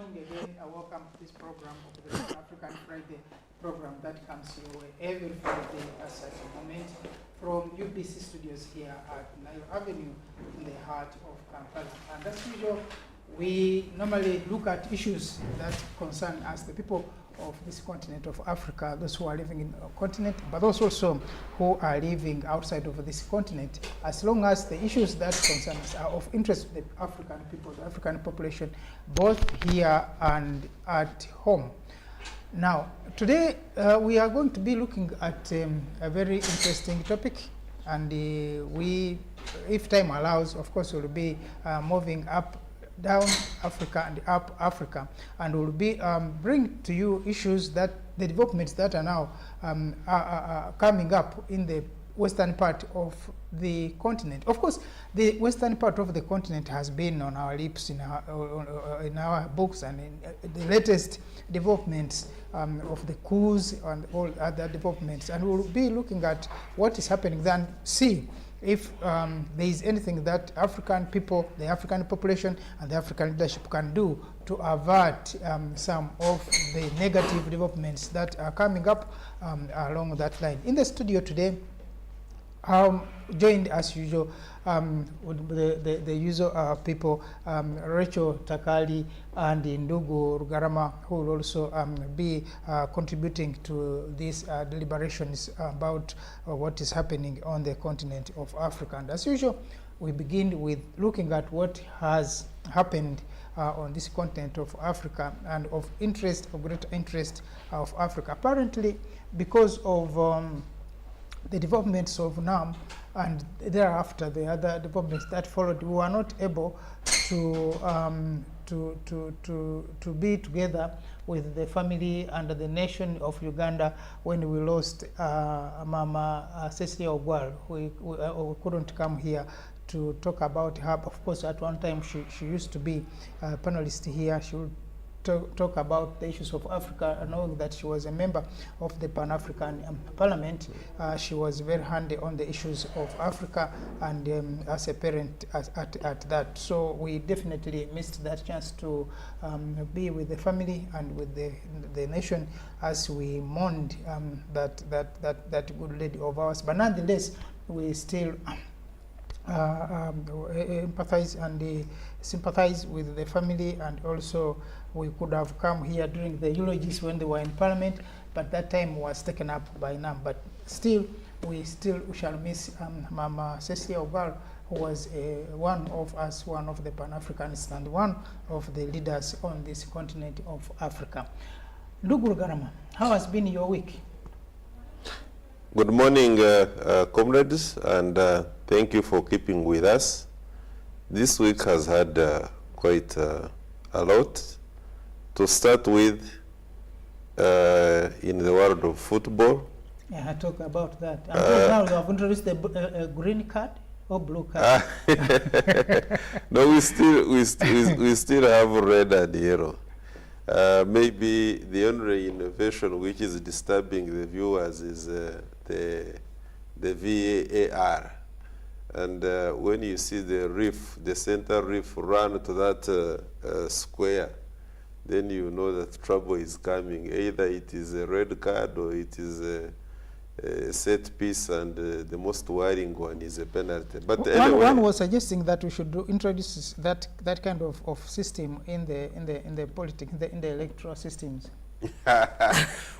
morning again. Welcome to this program of the African Friday program that comes your way every Friday at such a moment from UBC studios here at Nile Avenue in the heart of Kampala. And as usual, we normally look at issues that concern us, the people of this continent of Africa, those who are living in a continent, but those also who are living outside of this continent, as long as the issues that concern us are of interest to the African people, the African population, both here and at home. Now, today we are going to be looking at a very interesting topic, and we, if time allows, of course, we'll be moving up down Africa and up Africa, and we'll be bring to you issues that the developments that are now coming up in the western part of the continent. Of course, the western part of the continent has been on our lips, in our books, and in the latest developments of the coups and all other developments, and we'll be looking at what is happening then, see if there is anything that African people, the African population, and the African leadership can do to avert some of the negative developments that are coming up along that line. In the studio today, joined as usual with the usual people, Rachel Takali and Ndugu Rugarama, who will also be contributing to these deliberations about what is happening on the continent of Africa. And as usual, we begin with looking at what has happened on this continent of Africa and of interest, of great interest of Africa. Apparently, because of the developments of NAM and thereafter the other developments that followed, we were not able to be together with the family and the nation of Uganda when we lost Mama Cecilia Ogwal. We couldn't come here to talk about her. Of course, at one time she used to be a panelist here. She would talk about the issues of Africa, knowing that she was a member of the Pan-African Parliament. She was very handy on the issues of Africa, and as a parent at that. So we definitely missed that chance to be with the family and with the nation as we mourned that good lady of ours. But nonetheless, we still empathize and sympathize with the family, and also we could have come here during the eulogies when they were in Parliament, but that time was taken up by NAM. But still, we shall miss Mama Cecilia Ogwal, who was one of us, one of the Pan-Africanists, and one of the leaders on this continent of Africa. Ndugu Rugarama, how has been your week? Good morning, comrades, and thank you for keeping with us. This week has had quite a lot. To start with, in the world of football. Yeah, I talk about that. Now you have introduced the green card or blue card? No, we still have red and yellow. Maybe the only innovation which is disturbing the viewers is the VAR. And when you see the reef, the center reef run to that square, then you know that trouble is coming. Either it is a red card or it is a set piece, and the most worrying one is a penalty. But anyway, one was suggesting that we should introduce that kind of system in the politics, in the electoral systems.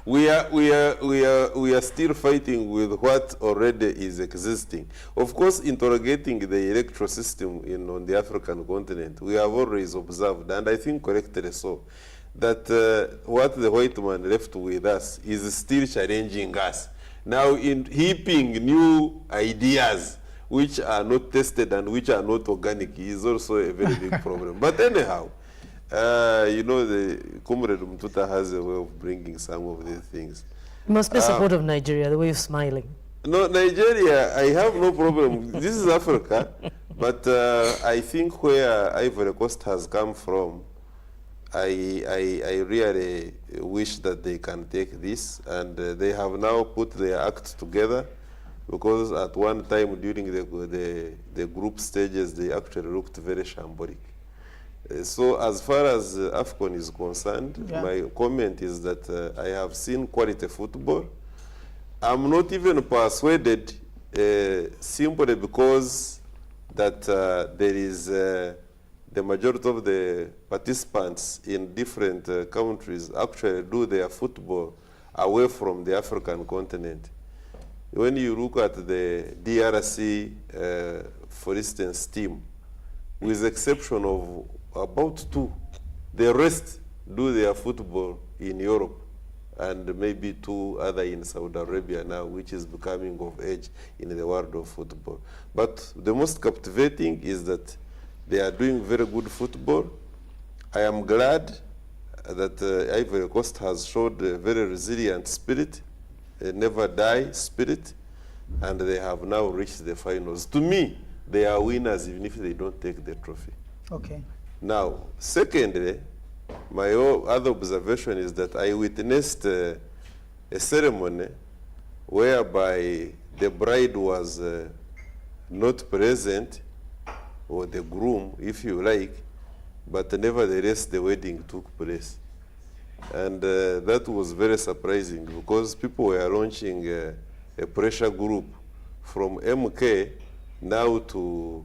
we are still fighting with what already is existing. Of course, interrogating the electoral system on the African continent, we have always observed, and I think correctly so, that what the white man left with us is still challenging us. Now, in heaping new ideas which are not tested and which are not organic is also a very big problem. But anyhow, you know, the Comrade Mtuta has a way of bringing some of these things. You must be support of Nigeria, the way you're smiling. No, Nigeria, I have no problem. This is Africa, but I think where Ivory Coast has come from, I really wish that they can take this, and they have now put their act together, because at one time during the group stages, they actually looked very shambolic. So as far as AFCON is concerned, Yeah. my comment is that I have seen quality football. I'm not even persuaded simply because that there is the majority of the participants in different countries actually do their football away from the African continent. When you look at the DRC, for instance, team, with the exception of about 2, the rest do their football in Europe, and maybe 2 other in Saudi Arabia now, which is becoming of age in the world of football. But the most captivating is that they are doing very good football. I am glad that Ivory Coast has showed a very resilient spirit, a never die spirit, and they have now reached the finals. To me, they are winners even if they don't take the trophy. Okay. Now, secondly, my other observation is that I witnessed a ceremony whereby the bride was not present, or the groom, if you like, but nevertheless the wedding took place. And that was very surprising because people were launching a pressure group from MK now to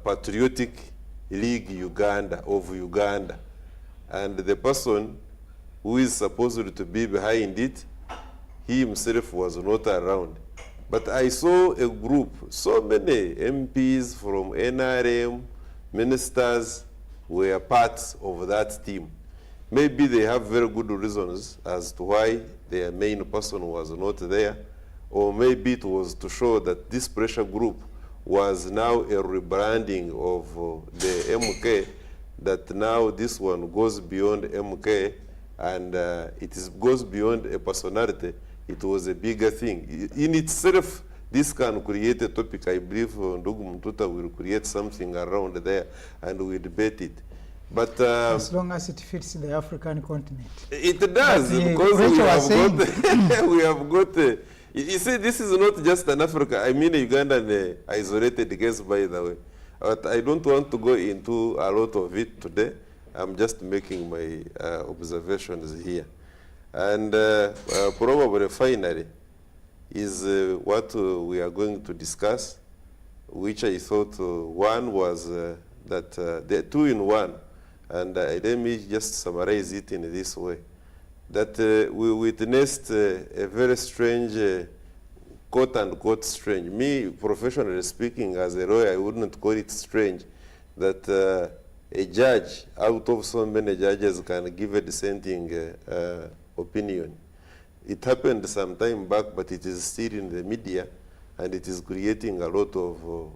Patriotic League Uganda of Uganda. And the person who is supposed to be behind it, he himself was not around. But I saw a group, so many MPs from NRM, ministers were parts of that team. Maybe they have very good reasons as to why their main person was not there, or maybe it was to show that this pressure group was now a rebranding of the MK, that now this one goes beyond MK, and goes beyond a personality. It was a bigger thing. In itself, this can create a topic. I believe Ndugu Mtuta will create something around there, and we debate it. But as long as it fits the African continent. It does, because we have got you see, this is not just an Africa. I mean, Uganda and isolated case, by the way. But I don't want to go into a lot of it today. I'm just making my observations here. And probably finally is what we are going to discuss, which I thought one was that the 2 in 1, and let me just summarize it in this way, that we witnessed a very strange, quote unquote strange, me professionally speaking as a lawyer, I wouldn't call it strange, that a judge out of so many judges can give a dissenting opinion. It happened some time back, but it is still in the media, and it is creating a lot of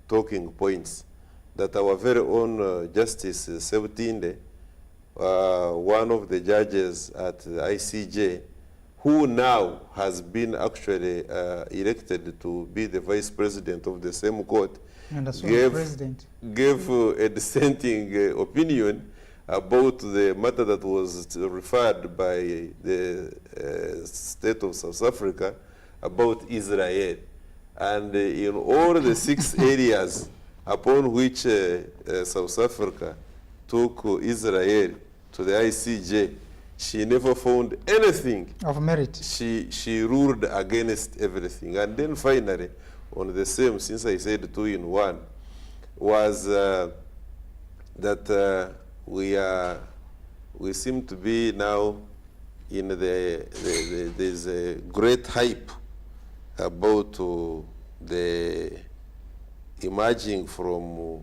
talking points. That our very own Justice Sebutinde, one of the judges at the ICJ, who now has been actually elected to be the vice president of the same court, And as gave a dissenting opinion about the matter that was referred by the state of South Africa about Israel. And in all the 6 areas upon which South Africa took Israel to the ICJ, she never found anything of merit. She ruled against everything. And then finally, on the same, since I said 2 in 1, was that we seem to be now in there's a great hype about the emerging from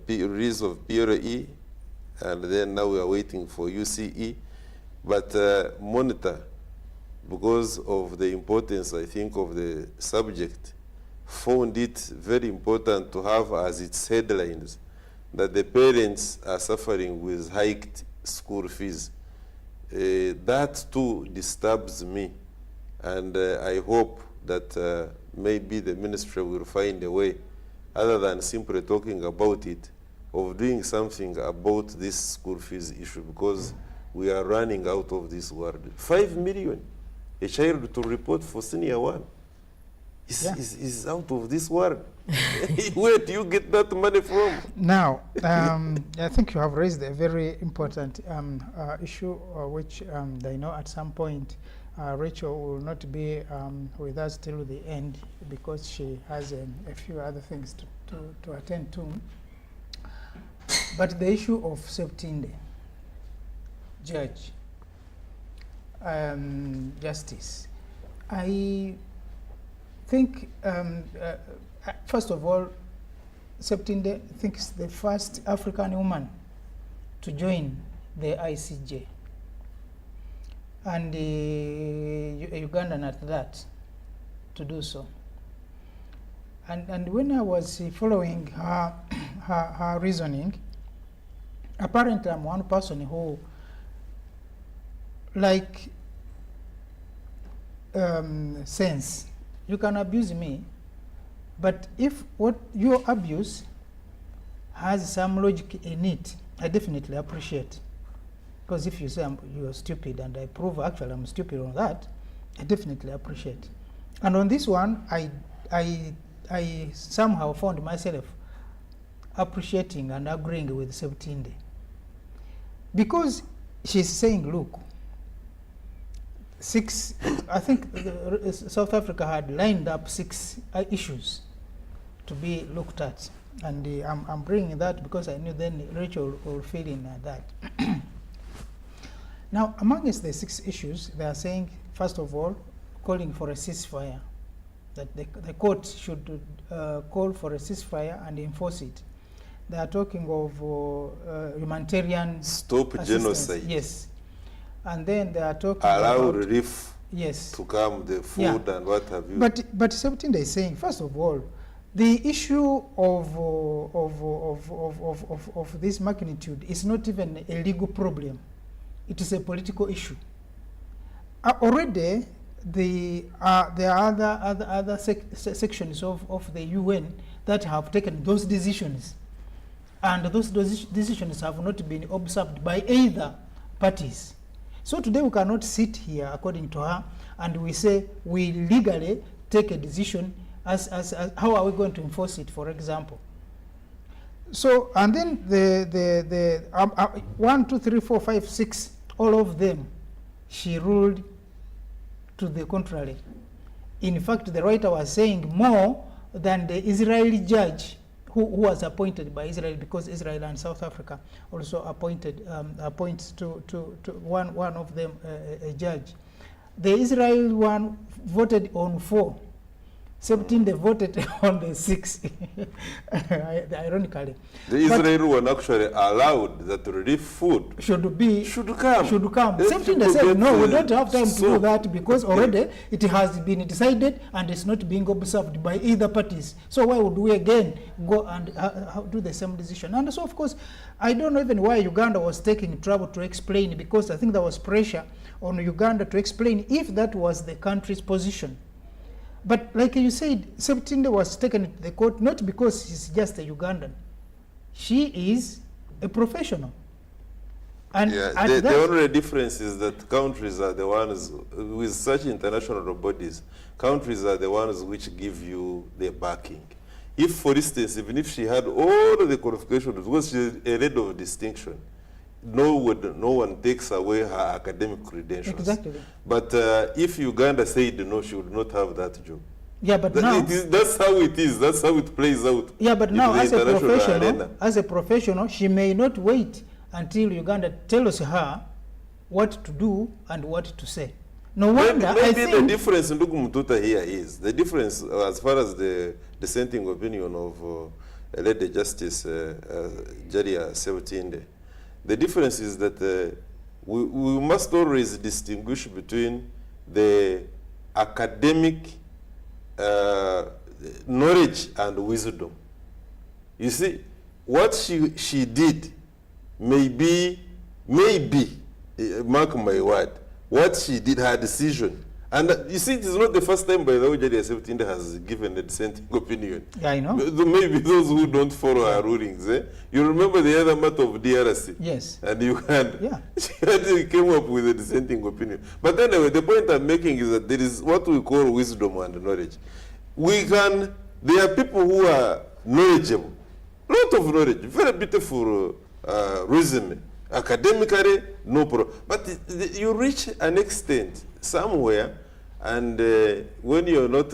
release of PRE, and then now we are waiting for UCE. But Monitor, because of the importance, I think, of the subject, found it very important to have as its headlines that the parents are suffering with hiked school fees. That too disturbs me, and I hope that maybe the ministry will find a way, other than simply talking about it, of doing something about this school fees issue, because we are running out of this world. 5 million, a child to report for senior 1. is out of this world. Where do you get that money from? Now, I think you have raised a very important issue, which I know at some point Rachel will not be with us till the end because she has a few other things to attend to. But the issue of Septinde, judge, justice, I think, first of all, Septinde thinks the first African woman to join the ICJ, and a Ugandan at that, to do so. And when I was following her reasoning, apparently I'm one person who, like, sense, you can abuse me, but if what your abuse has some logic in it, I definitely appreciate. Because if you say you're stupid and I prove actually I'm stupid on that, I definitely appreciate. And on this one, I somehow found myself appreciating and agreeing with Septinde. Because she's saying, look, I think South Africa had lined up 6 issues to be looked at. And I'm bringing that because I knew then Rachel will fill in that. Now, amongst the 6 issues, they are saying, first of all, calling for a ceasefire, that the court should call for a ceasefire and enforce it. They are talking of humanitarian Stop assistance. genocide. Yes. And then they are talking Allow about relief yes to come, the food and what have you. But Septinde is saying, first of all, the issue of this magnitude is not even a legal problem. It is a political issue. Already, there are other sections of the UN that have taken those decisions, and those decisions have not been observed by either parties. So today we cannot sit here, according to her, and we say we legally take a decision as how are we going to enforce it, for example. So, and then the 1, 2, 3, 4, 5, 6, all of them, she ruled to the contrary. In fact, the writer was saying more than the Israeli judge who was appointed by Israel, because Israel and South Africa also appoints to one of them a judge. The Israel one voted on 4. Septinde voted on the 6, ironically. The Israel one actually allowed that relief food should come. Septinde said, no, we don't have time to do that because already it has been decided and it's not being observed by either parties. So why would we again go and do the same decision? And so, of course, I don't know even why Uganda was taking trouble to explain, because I think there was pressure on Uganda to explain if that was the country's position. But like you said, Septinde was taken to the court not because she's just a Ugandan. She is a professional. And the only difference is that countries are the ones, with such international bodies, countries are the ones which give you the backing. If, for instance, even if she had all the qualifications, because she's a lady of distinction, no one takes away her academic credentials. Exactly. But if Uganda said no, she would not have that job. Yeah, but now that's how it is. That's how it plays out. Yeah, but now as a professional, she may not wait until Uganda tells her what to do and what to say. No wonder. Maybe the difference in Mututa here is the difference as far as the dissenting opinion of Lady Justice Jaria Septinde. The difference is that we must always distinguish between the academic knowledge and wisdom. You see, what she did may be, mark my word, what she did, her decision. And you see, it is not the first time, by the way, Jaria Septinde has given a dissenting opinion. Yeah, I know. Maybe those who don't follow her rulings. You remember the other matter of DRC? Yes. And Uganda. Yeah. She came up with a dissenting opinion. But anyway, the point I'm making is that there is what we call wisdom and knowledge. there are people who are knowledgeable, lot of knowledge, very beautiful resume, academically, no problem. But you reach an extent somewhere, and when you're not,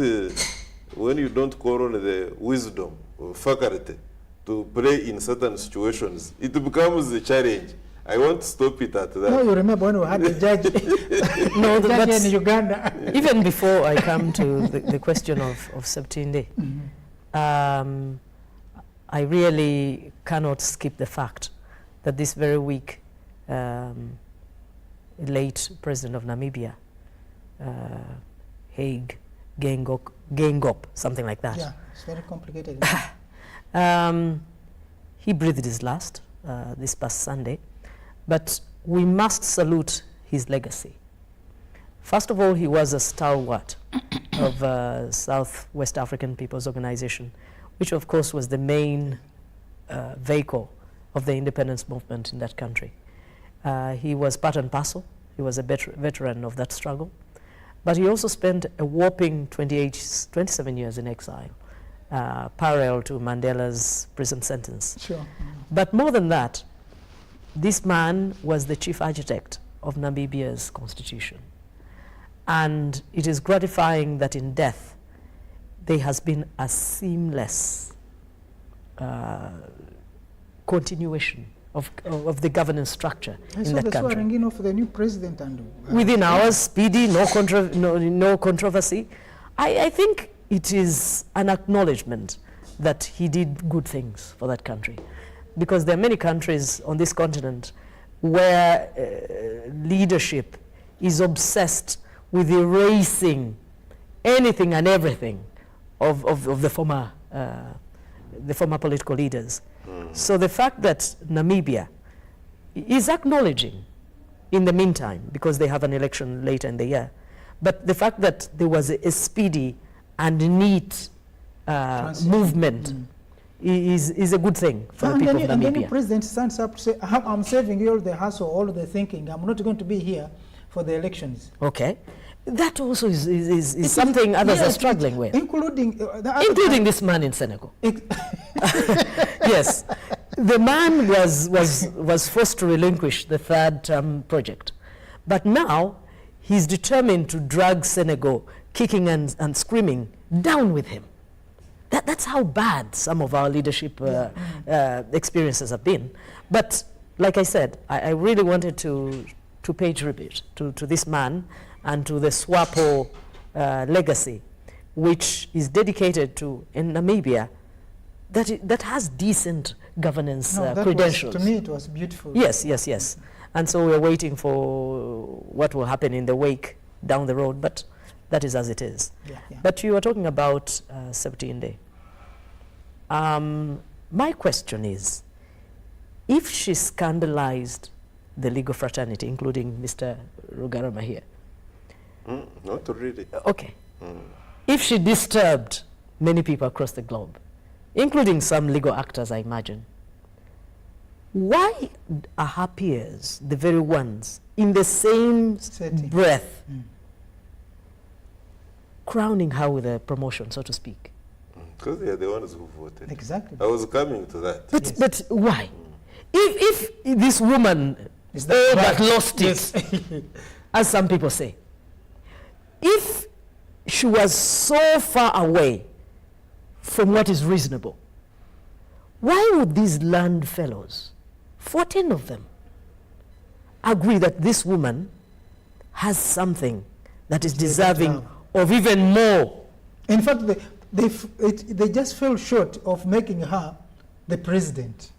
when you don't call on the wisdom or faculty to play in certain situations, it becomes a challenge. I won't stop it at that. No, you remember when we had the judge, No, the judge that's- in Uganda. Even before I come to the question of Septinde, I really cannot skip the fact that this very week, late president of Namibia, Haig Geingob, something like that, Yeah, it's very complicated. he breathed his last this past Sunday, but we must salute his legacy. First of all, he was a stalwart of South West African People's Organization, which of course was the main vehicle of the independence movement in that country. He was part and parcel. He was a veteran of that struggle. But he also spent a whopping 27 years in exile, parallel to Mandela's prison sentence. Sure. But more than that, this man was the chief architect of Namibia's constitution. And it is gratifying that in death, there has been a seamless continuation of the governance structure I in saw that the country. swearing in of the new president and Within hours, speedy, no controversy. I think it is an acknowledgement that he did good things for that country. Because there are many countries on this continent where leadership is obsessed with erasing anything and everything of the former political leaders. So the fact that Namibia is acknowledging in the meantime, because they have an election later in the year, but the fact that there was a speedy and neat movement is a good thing for the people of and the new Namibia. president stands up to say, I'm saving you all the hassle, all the thinking. I'm not going to be here for the elections. Okay. That also is something others are Yes, struggling with, including including this man in Senegal. Yes, the man was forced to relinquish the third term project, but now he's determined to drag Senegal, kicking and screaming, down with him. That's how bad some of our leadership experiences have been. But like I said, I really wanted to pay tribute to this man and to the SWAPO legacy, which is dedicated to, in Namibia, that has decent governance credentials. To me, it was beautiful. Yes, yes, yes. And so we're waiting for what will happen in the wake down the road, but that is as it is. Yeah, yeah. But you were talking about Septinde. My question is, if she scandalized the legal fraternity, including Mr. Rugarama here, Not really. okay, if she disturbed many people across the globe, including some legal actors, I imagine, why are her peers, the very ones, in the same Setting. breath, crowning her with a promotion, so to speak? Because they are the ones who voted. Exactly. I was coming to that. But, Yes. but why? If this woman Is that that right? lost it, as some people say, if she was so far away from what is reasonable, why would these land fellows, 14 of them, agree that this woman has something that is deserving of even more? In fact, they just fell short of making her the president.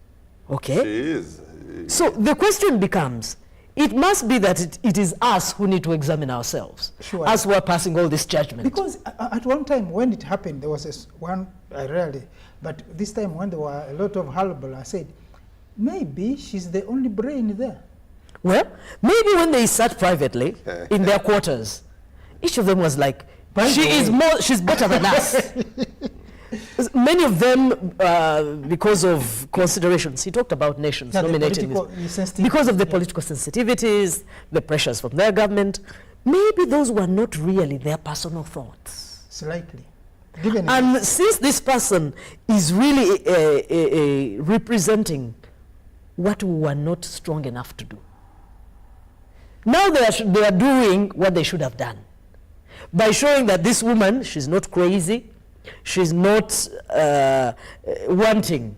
Okay? She is. So the question becomes, it must be that it is us who need to examine ourselves, Sure. as we're passing all this judgment. Because at one time when it happened, there was one, I rarely, but this time when there were a lot of hullabaloo, I said, maybe she's the only brain there. Well, maybe when they sat privately in their quarters, each of them was like, By the way- she's better than us. Many of them, because of considerations, he talked about nations Yeah, the nominating political this. sensitivity, Because of the yeah. political sensitivities, the pressures from their government, maybe those were not really their personal thoughts. Slightly. Given And since this person is really representing what we were not strong enough to do, now they are doing what they should have done by showing that this woman, she's not crazy, she's not wanting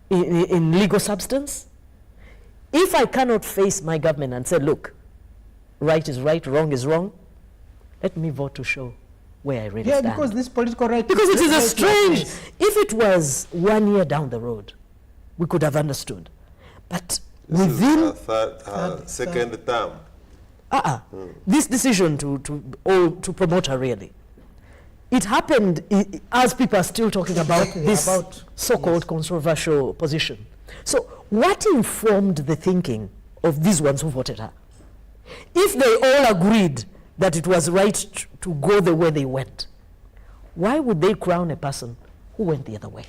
in legal substance. If I cannot face my government and say, look, right is right, wrong is wrong, let me vote to show where I really yeah, stand. because this political right. Because it is a right strange, yes. if it was 1 year down the road, we could have understood. But This within is her second term. this decision to promote her really, it happened as people are still talking about Exactly, this about- so-called controversial position. So what informed the thinking of these ones who voted her? If they all agreed that it was right to go the way they went, why would they crown a person who went the other way?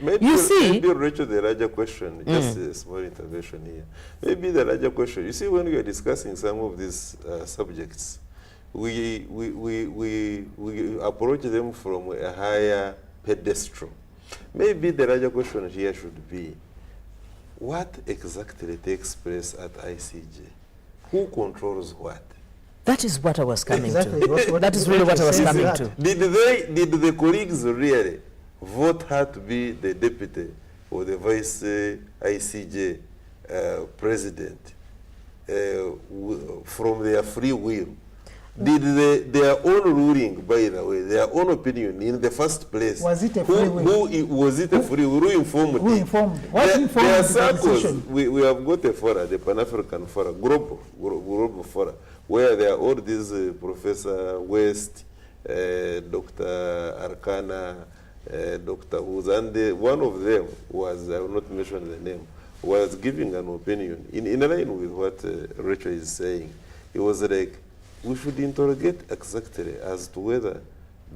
Maybe, You see- maybe Rachel, the larger question, just a small intervention here. Maybe the larger question, you see, when we are discussing some of these subjects, we approach them from a higher pedestal. Maybe the larger question here should be, what exactly takes place at ICJ? Who controls what? That is what I was coming Exactly, to. that's what- That is really what I was says coming that. to. Did the colleagues really vote her to be the deputy or the vice ICJ president from their free will? Did their own ruling, by the way, their own opinion in the first place? Was it a free will? Was it a free will? Who informed Who it? informed? What informed There are the circles. decision? We have got a fora, the Pan-African fora, global fora, where there are all these Professor West, Dr. Arcana, Dr. Woods, and one of them was, I will not mention the name, was giving an opinion in line with what Rachel is saying. It was like, we should interrogate exactly as to whether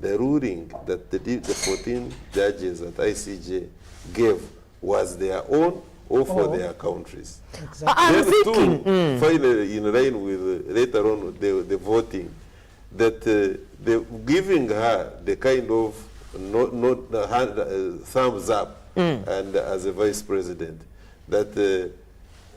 the ruling that the 14 judges at ICJ gave was their own or for their countries. Exactly. I'm Then thinking, too, finally, in line with later on the voting, that the giving her the kind of thumbs up and as a vice president, that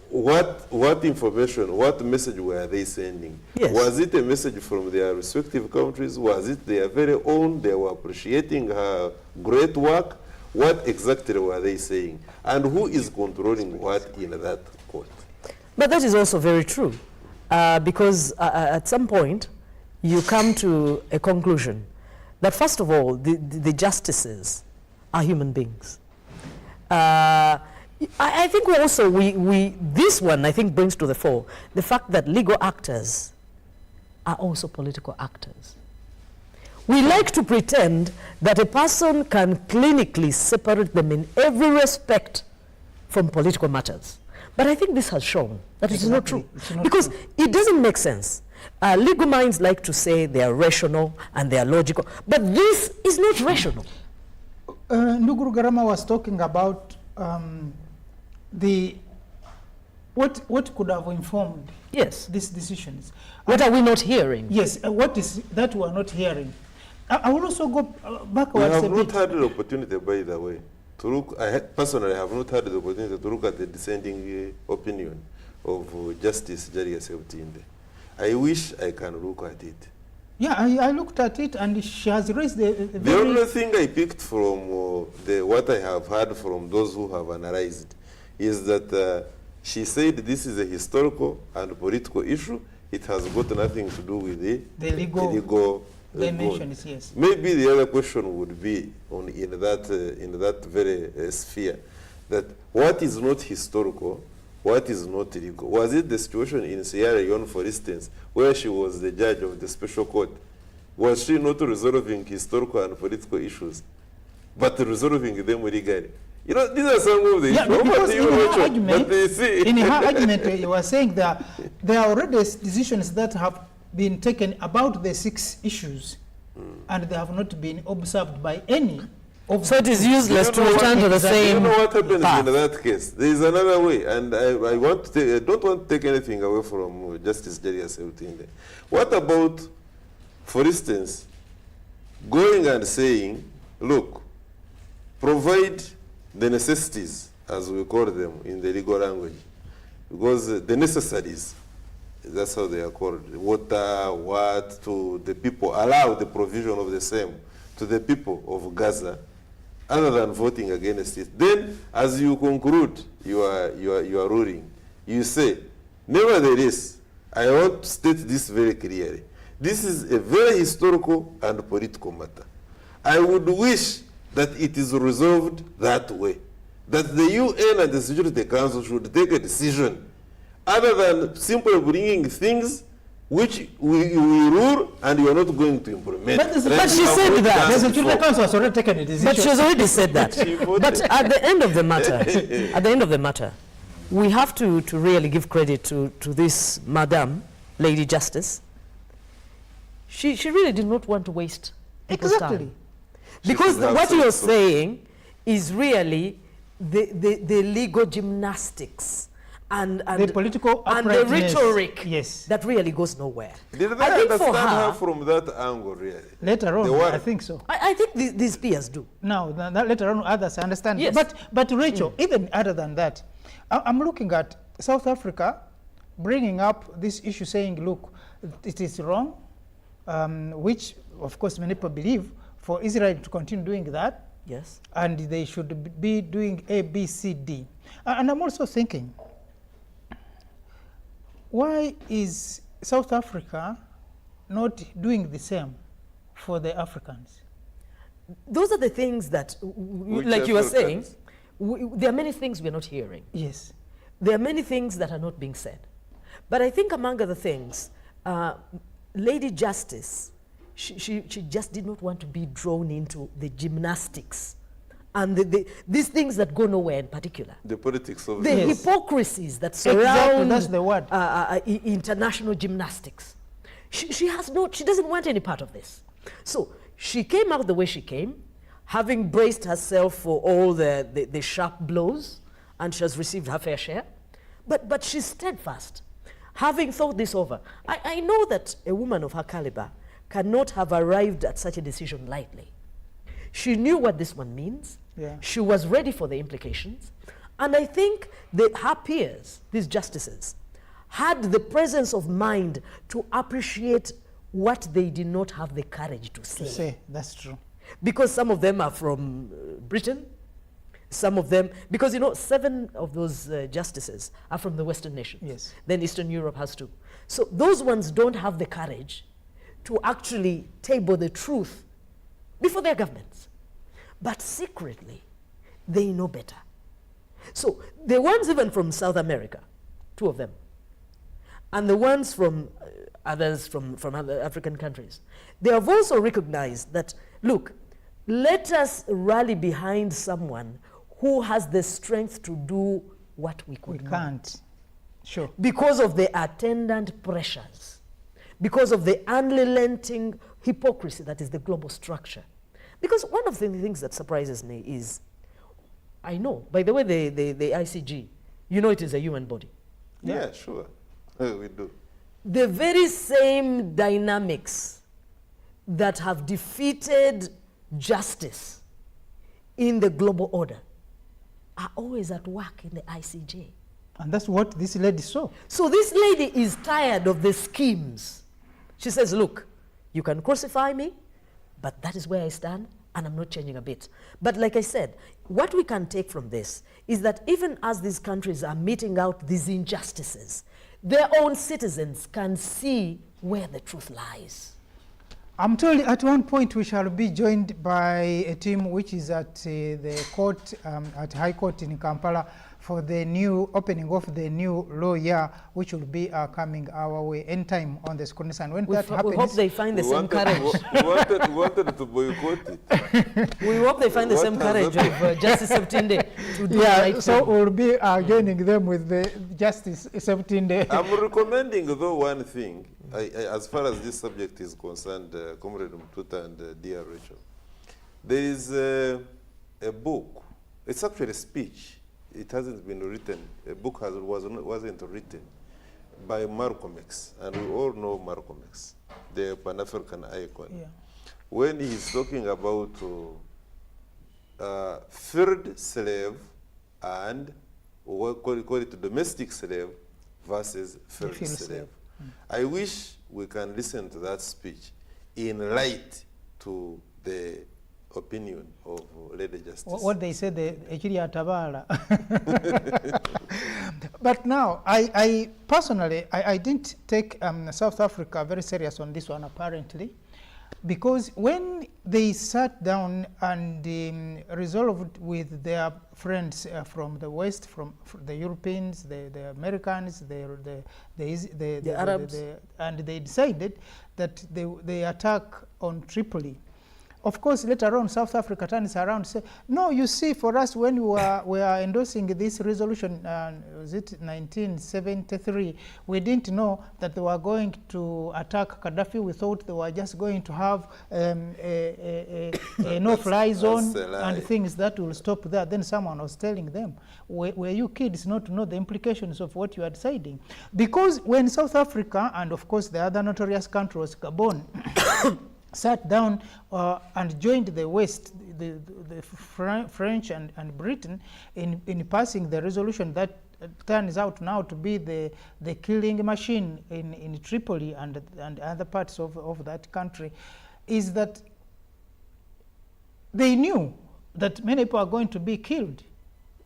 what information, what message were they sending? Yes. Was it a message from their respective countries? Was it their very own? They were appreciating her great work. What exactly were they saying? And who is controlling what in that court? but that is also very true, because at some point you come to a conclusion that first of all the justices are human beings. I think we also, this one I think brings to the fore the fact that legal actors are also political actors. We like to pretend that a person can clinically separate them in every respect from political matters. But I think this has shown that it is not Exactly. true. It's not Because true. it doesn't make sense. Legal minds like to say they are rational and they are logical, but this is not rational. Nduguru Garama was talking about what could have informed Yes. these decisions. What are we not hearing? Yes, what is that we are not hearing? I will also go We backwards have a not bit. had the opportunity, by the way, to look, personally have not had the opportunity to look at the dissenting opinion of Justice Jaria Sebutinde. I wish I can look at it. Yeah, I looked at it and she has raised a The very... only thing I picked from what I have heard from those who have analyzed is that she said this is a historical and political issue. It has got nothing to do with The legal goal. dimensions, yes. Maybe the other question would be in that very sphere, that what is not historical, what is not legal? Was it the situation in Sierra Leone, for instance, where she was the judge of the special court? Was she not resolving historical and political issues, but resolving them legally? You know, these are some of the Yeah, issues. because in her argument, But they see. in her argument, you were saying that there are already decisions that have been taken about the 6 issues, and they have not been observed by any of So it is useless to return to the You same know what happens path. in that case? There is another way, and I don't want to take anything away from Justice Jaria Sebutinde. What about, for instance, going and saying look, provide the necessities, as we call them in the legal language, because the necessaries, that's how they are called, water, what, to the people, allow the provision of the same to the people of Gaza, other than voting against it. Then, as you conclude your ruling, you say, nevertheless, I want to state this very clearly. This is a very historical and political matter. I would wish that it is resolved that way, that the UN and the Security Council should take a decision other than simply bringing things which we rule and you are not going to implement. But she Like said how we've that. done The Security before. Council has already taken a decision. But she has already said that. She voted. But at the end of the matter, we have to really give credit to this Madam, Lady Justice. She really did not want to waste people's Exactly. time. Because should have what said you're so. saying is really the legal gymnastics and The political and the uprightness. rhetoric Yes. that really goes nowhere. Did they I think for understand her her, from that angle, really? Later on, The one- I think so. I think these peers do. Now, later on, others understand. Yes. But Rachel, even other than that, I'm looking at South Africa bringing up this issue, saying, look, it is wrong, which, of course, many people believe, for Israel to continue doing that, Yes. and they should be doing A, B, C, D. And I'm also thinking, why is South Africa not doing the same for the Africans? Those are the things that, Which like you were saying, Africans? there are many things we're not hearing. Yes. There are many things that are not being said. But I think among other things, Lady Justice, she just did not want to be drawn into the gymnastics and these things that go nowhere in particular. The politics of The Yes. hypocrisies that Exactly, surround that's the word. International gymnastics. She doesn't want any part of this. So she came out the way she came, having braced herself for all the sharp blows, and she has received her fair share. But she's steadfast, having thought this over. I know that a woman of her caliber cannot have arrived at such a decision lightly. She knew what this one means. Yeah. She was ready for the implications. And I think that her peers, these justices, had the presence of mind to appreciate what they did not have the courage to say. Say, that's true. Because some of them are from Britain, some of them, because 7 of those justices are from the Western nations. Yes. Then Eastern Europe has 2. So those ones don't have the courage to actually table the truth before their governments. But secretly, they know better. So the ones even from South America, 2 of them, and the ones from others from other African countries, they have also recognized that, look, let us rally behind someone who has the strength to do what we We could not. can't. Sure. Because of the attendant pressures, because of the unrelenting hypocrisy that is the global structure. Because one of the things that surprises me is, I know, by the way, the ICG, it is a UN body. Yeah, sure. We do. The very same dynamics that have defeated justice in the global order are always at work in the ICJ. And that's what this lady saw. So this lady is tired of the schemes. She says, look, you can crucify me, but that is where I stand, and I'm not changing a bit. But like I said, what we can take from this is that even as these countries are meting out these injustices, their own citizens can see where the truth lies. I'm told at one point we shall be joined by a team which is at the court, at High Court in Kampala, for the new opening of the new law year, which will be coming our way anytime on the screen. And when that happens, We hope they find the We same wanted, courage. we wanted to boycott it. We hope they find the What same has courage of Justice Septinde to do the yeah, right so thing. we'll be joining them with the Justice 17 day. I'm recommending, though, one thing, as far as this subject is concerned, Comrade Mtuta and dear Rachel. There is a book. It's actually a speech. It hasn't been written. A book wasn't written by Malcolm X, and we all know Malcolm X, the Pan-African icon. Yeah. When he's talking about freed slave and what call it domestic slave versus freed Freed slave. slave. I wish we can listen to that speech in light to the opinion of Lady Justice. What they say, the Echiri Atabala. But now, I personally, I didn't take South Africa very serious on this one, apparently, because when they sat down and resolved with their friends from the West, from the Europeans, the Americans, the Arabs, and they decided that they attack on Tripoli. Of course, later on, South Africa turns around and says, no, you see, for us, when we were endorsing this resolution, was it 1973, we didn't know that they were going to attack Gaddafi. We thought they were just going to have a no-fly zone and things that will stop there. Then someone was telling them, were you kids not to know the implications of what you are deciding? Because when South Africa, and of course the other notorious country was Gabon, sat down and joined the West, the French and Britain in passing the resolution that turns out now to be the killing machine in Tripoli and other parts of that country, is that they knew that many people are going to be killed.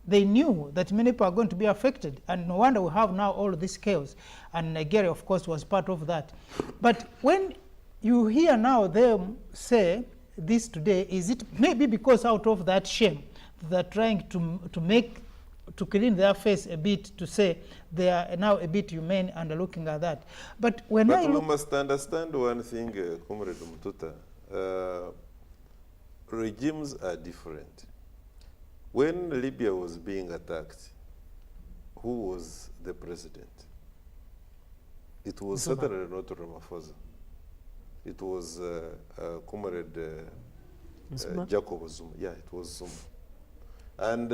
They knew that many people are going to be affected, and no wonder we have now all this chaos. And Nigeria, of course, was part of that. But when you hear now them say this today, is it maybe because out of that shame they're trying to clean their face a bit, to say they are now a bit humane and looking at that. But when but I we look, must understand one thing, Comrade Mututa. Regimes are different. When Libya was being attacked, who was the president? It was Zuma. certainly not Ramaphosa. It was Comrade Zuma? Jacob Zuma. Yeah, it was Zuma. And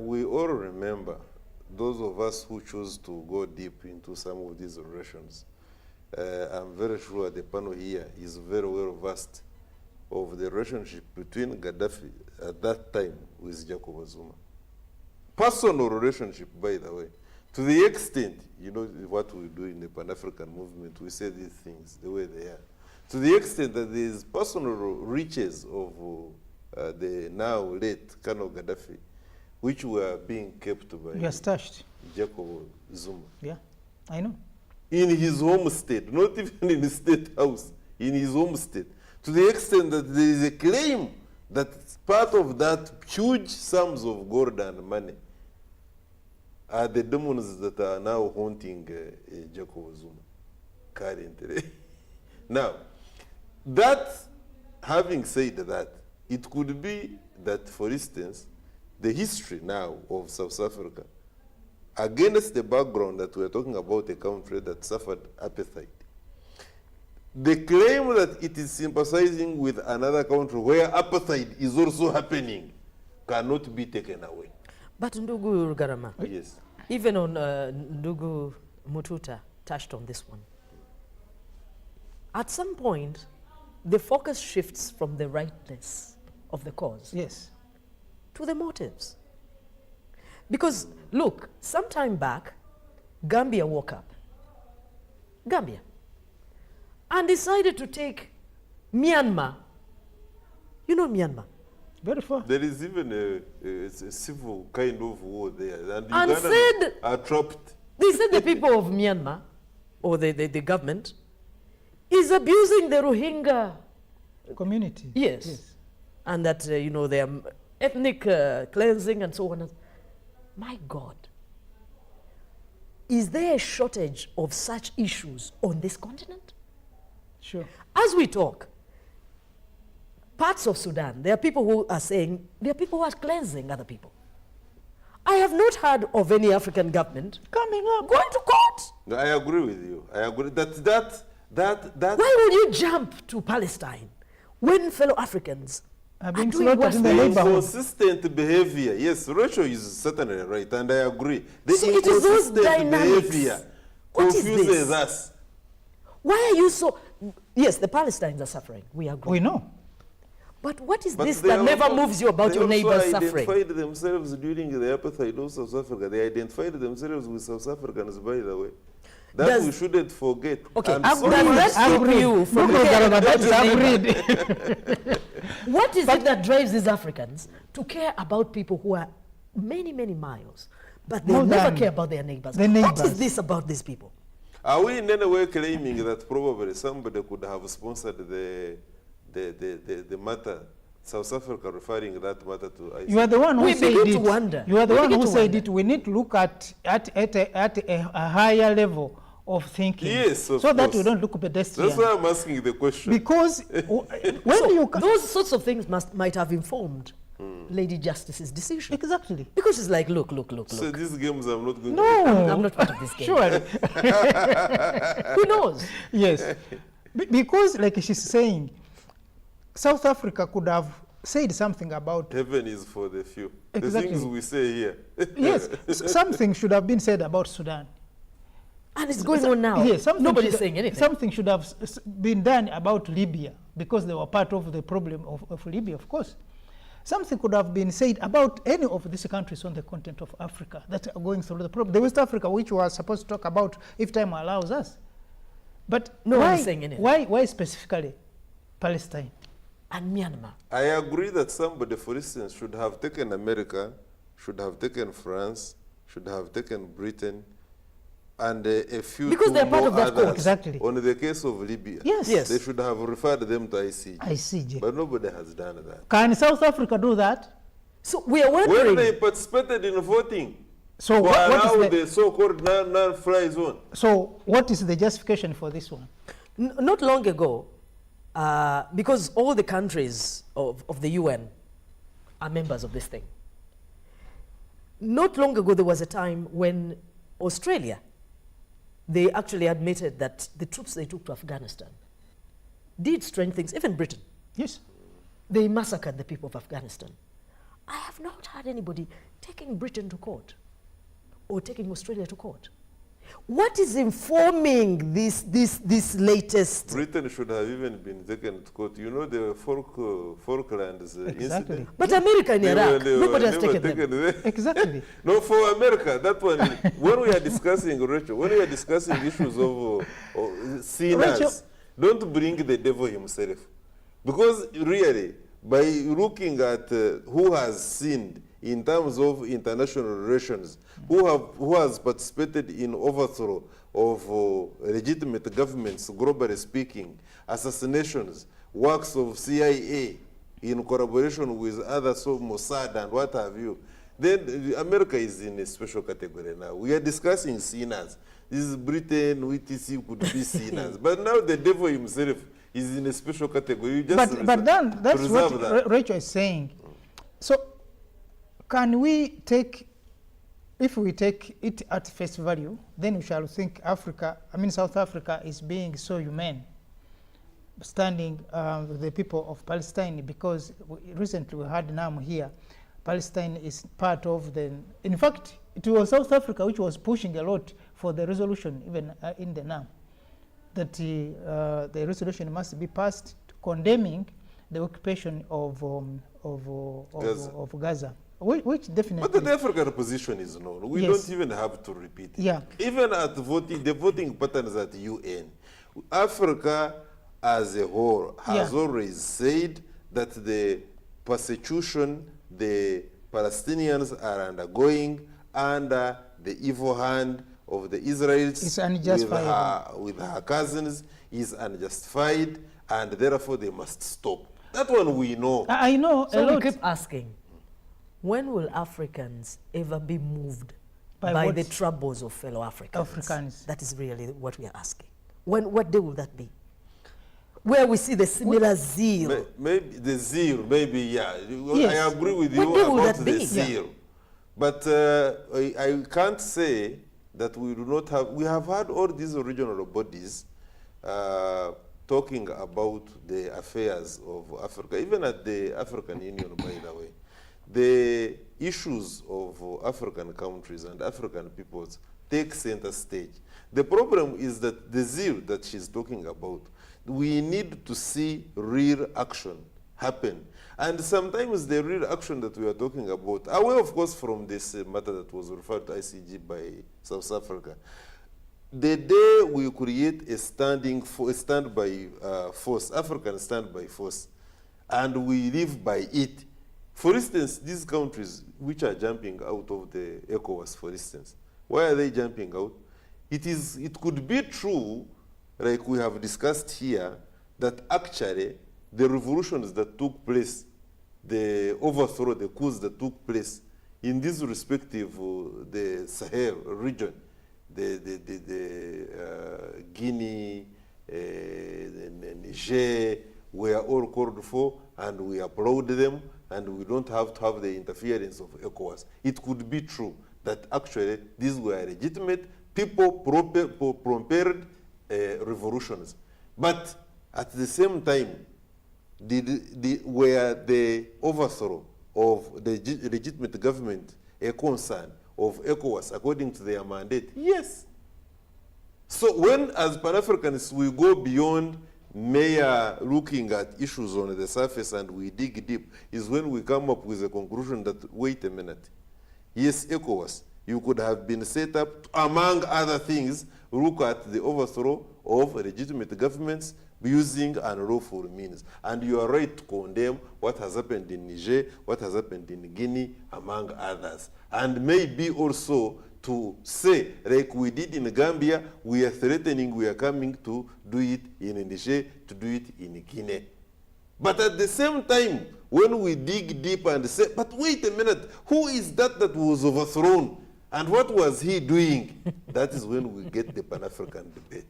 we all remember, those of us who choose to go deep into some of these relations, I'm very sure the panel here is very well versed of the relationship between Gaddafi at that time with Jacob Zuma. Personal relationship, by the way. To the extent, you know what we do in the Pan-African movement, we say these things the way they are. To the extent that there is personal riches of the now late Colonel Gaddafi, which were being kept by you are stashed. Jacob Zuma. Yeah, I know. In his home state, not even in the state house, in his home state. To the extent that there is a claim that part of that huge sums of gold and money are the demons that are now haunting Jacob Zuma currently. Now, having said that, it could be that, for instance, the history now of South Africa, against the background that we're talking about a country that suffered apartheid, the claim that it is sympathizing with another country where apartheid is also happening cannot be taken away. But Ndugu Rugarama, Yes. even on Ndugu Mututa touched on this one. At some point, the focus shifts from the rightness of the cause Yes. to the motives. Because, look, some time back, Gambia woke up. Gambia. And decided to take Myanmar. You know Myanmar? Very far. There is even a civil kind of war there. And And Ugandans said- are trapped. They said the people of Myanmar, or the government, is abusing the Rohingya. Community. Yes. And that, you know, their ethnic cleansing and so on. My God. Is there a shortage of such issues on this continent? Sure. As we talk, parts of Sudan, there are people who are saying, there are people who are cleansing other people. I have not heard of any African government Coming up. going to court. No, I agree with you. I agree that Why would you jump to Palestine when fellow Africans Are being doing slaughtered worse in the than- neighborhood. inconsistent behavior. Yes, Rachel is certainly right, and I agree. The So it is those inconsistent dynamics. behavior What is confuses this? us. Why are you so... Yes, the Palestinians are suffering, we agree. We know. But what is But this they that never also- moves you about they your neighbors also suffering? identified themselves during the apartheid of South Africa. They identified themselves with South Africans, by the way. That Does- we shouldn't forget. Okay, And does so that much stop so- you from Look, caring Garaba, about that is your neighbor? agreed. What is it that drives these Africans to care about people who are many, many miles, but they More never than care about their neighbors? the What neighbors. is this about these people? Are we in any way claiming that probably somebody could have sponsored the matter, South Africa referring that matter to ICC? You are the one who We said begin it. to wonder. You are the We one begin who to said wonder. it. We need to look at a higher level of thinking. Yes, of so that we course. don't look pedestrian. That's why I'm asking the question. Because when So you those sorts of things might have informed Lady Justice's decision. exactly. So Because it's like, look. these games I'm not going to... No, I'm not part of this game. surely. Who knows? Yes, because like she's saying, South Africa could have said something about. Heaven is for the few. Exactly. The things we say here. Yes, something should have been said about Sudan. And it's going on now. Yes, something Nobody's should- saying anything. Something should have been done about Libya because they were part of the problem of Libya, of course. Something could have been said about any of these countries on the continent of Africa that are going through the problem. The West Africa, which we are supposed to talk about if time allows us. But No why, one is saying anything. why specifically Palestine? And Myanmar. I agree that somebody, for instance, should have taken America, should have taken France, should have taken Britain, and a few Because they're part more of that court. others. Exactly. On the case of Libya, Yes. Yes. they should have referred them to ICJ. ICJ. But nobody has done that. Can South Africa do that? So we are When wondering. they participated in voting, So to what allow is the, the so-called non-fly zone. so what is the justification for this one? Not long ago, because all the countries of the UN are members of this thing. Not long ago, there was a time when Australia, they actually admitted that the troops they took to Afghanistan did strange things, even Britain. Yes. They massacred the people of Afghanistan. I have not heard anybody taking Britain to court or taking Australia to court. What is informing this latest? Britain should have even been taken to court. You know the Falklands incident? But America and They Iraq, were nobody has never taken them. there. Exactly. No, for America, that one, when we are discussing, Rachel, when we are discussing issues of sinners, Rachel. don't bring the devil himself. Because really, by looking at who has sinned in terms of international relations, who has participated in overthrow of legitimate governments, globally speaking, assassinations, works of CIA in collaboration with others of Mossad and what have you, then America is in a special category now. We are discussing sinners. This is Britain, WTC could be sinners. But now the devil himself is in a special category. You just But then that's preserve what that. Rachel is saying. So can we take, if we take it at face value, then we shall think South Africa is being so humane, standing with the people of Palestine, because recently we had NAM here. Palestine is part of in fact, it was South Africa which was pushing a lot for the resolution, even in the NAM, that the resolution must be passed condemning the occupation of Gaza, which definitely. But the African position is known. We Yes. don't even have to repeat it. Yeah. Even at the voting patterns at UN, Africa as a whole has Yeah. always said that the persecution the Palestinians are undergoing under the evil hand of the Israelis It's unjustifiable. with her cousins is unjustified, and therefore they must stop. That one we know. I know a So we lot. keep asking, when will Africans ever be moved By by what? the troubles of fellow Africans? Africans. That is really what we are asking. What day will that be? Where we see the similar zeal. Maybe the zeal, maybe, yeah. Yes. I agree with What you day will about that the be? zeal. But I can't say that we do not have, we have had all these regional bodies talking about the affairs of Africa, even at the African Union, by the way. The issues of African countries and African peoples take center stage. The problem is that the zeal that she's talking about, we need to see real action happen. And sometimes the real action that we are talking about, away of course from this matter that was referred to ICG by South Africa, the day we create a standby force, African standby force, and we live by it. For instance, these countries which are jumping out of the ECOWAS, for instance, why are they jumping out? It could be true, like we have discussed here, that actually the revolutions that took place, the overthrow, the coups that took place in this respective, the Sahel region, the Guinea, the Niger, were all called for, and we applaud them, and we don't have to have the interference of ECOWAS. It could be true that actually these were legitimate, people prepared revolutions. But at the same time, were the overthrow of the legitimate government a concern of ECOWAS according to their mandate? Yes. So when, as Pan-Africanists, we go beyond mere looking at issues on the surface and we dig deep, is when we come up with a conclusion that, wait a minute, yes, ECOWAS, you could have been set up to, among other things, look at the overthrow of legitimate governments using unlawful means. And you are right to condemn what has happened in Niger, what has happened in Guinea, among others. And maybe also to say, like we did in Gambia, we are threatening, we are coming to do it in Niger, to do it in Guinea. But at the same time, when we dig deep and say, but wait a minute, who is that was overthrown? And what was he doing? That is when we get the Pan-African debate.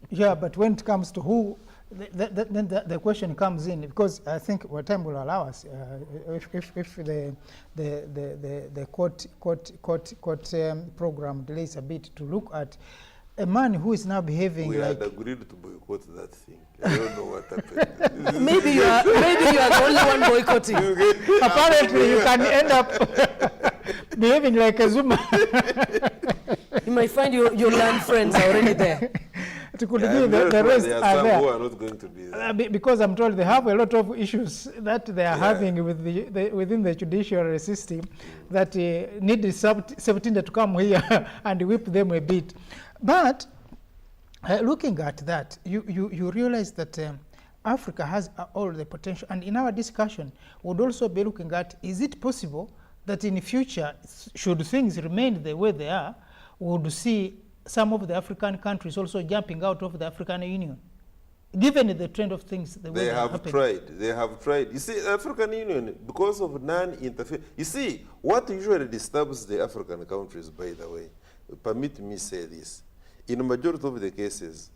Yeah, but when it comes to who, then the question comes in, because I think what time will allow us, if the court program delays a bit, to look at a man who is now behaving we like... had agreed to boycott that thing. I don't know what happened. Maybe you are the only one boycotting. Apparently, you can end up behaving like a Zuma. You might find your land friends are already there. It could be the rest there are some there. who are not going to be there. Because I'm told they have a lot of issues that they are having with within the judiciary system that need the September to come here and whip them a bit. But looking at that, you realize that Africa has all the potential. And in our discussion, would also be looking at, is it possible that in the future, should things remain the way they are, we would see some of the African countries also jumping out of the African Union, given the trend of things. They have tried. You see, the African Union, because of non-interference. You see, what usually disturbs the African countries, by the way, permit me say this, in a majority of the cases,